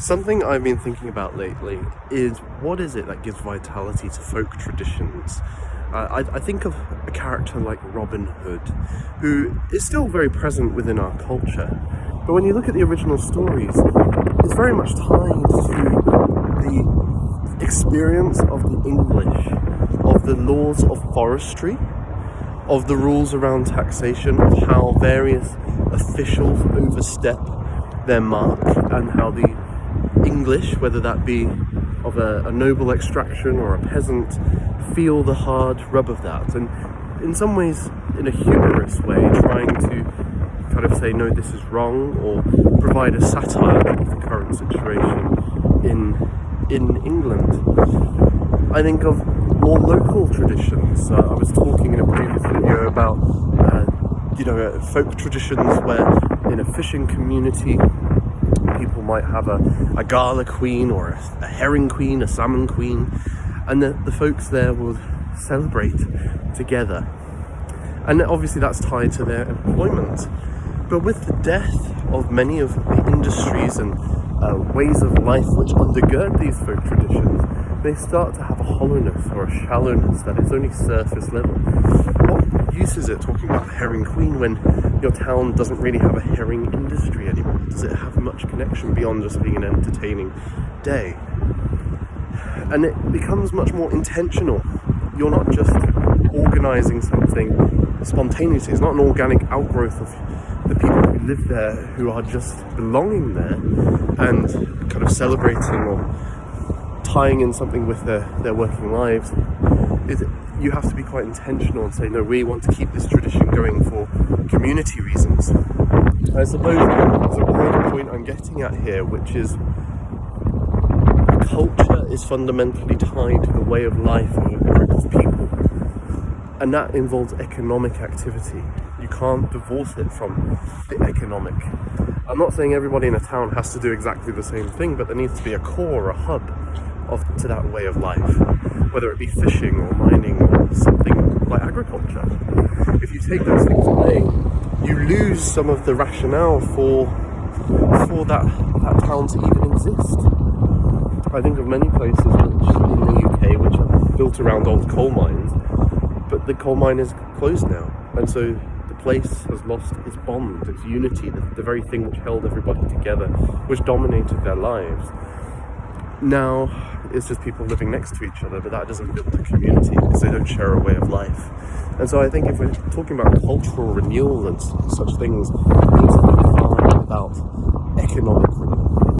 Something I've been thinking about lately is what is it that gives vitality to folk traditions? I think of a character like Robin Hood, who is still very present within our culture. But when you look at the original stories, it's very much tied to the experience of the English, of the laws of forestry, of the rules around taxation, of how various officials overstep their mark, and how the English, whether that be of a noble extraction or a peasant, feel the hard rub of that, and in some ways in a humorous way trying to kind of say no, this is wrong, or provide a satire of the current situation in England. I think of more local traditions. I was talking in a previous video about folk traditions where in a fishing community people might have a gala queen or a herring queen, a salmon queen, and the folks there will celebrate together. And obviously that's tied to their employment. But with the death of many of the industries and ways of life which undergird these folk traditions, they start to have a hollowness or a shallowness that is only surface level. What use is it talking about the herring queen when your town doesn't really have a herring industry anymore? Does it have much connection beyond just being an entertaining day? And it becomes much more intentional. You're not just organising something spontaneously. It's not an organic outgrowth of the people who live there, who are just belonging there and kind of celebrating or tying in something with their working lives. You have to be quite intentional and say, no, we want to keep this tradition going for community reasons. I suppose there's a broader point I'm getting at here, which is culture is fundamentally tied to the way of life of a group of people, and that involves economic activity. You can't divorce it from the economic. I'm not saying everybody in a town has to do exactly the same thing, but there needs to be a core, a hub to that way of life, whether it be fishing or mining or something like agriculture. If you take those things away, you lose some of the rationale for that town to even exist. I think of many places which in the UK which are built around old coal mines, but the coal mine is closed now, and so the place has lost its bond, its unity, the very thing which held everybody together, which dominated their lives. Now it's just people living next to each other, but that doesn't build a community because they don't share a way of life. And so I think if we're talking about cultural renewal and such things, we need to think hard about economic renewal.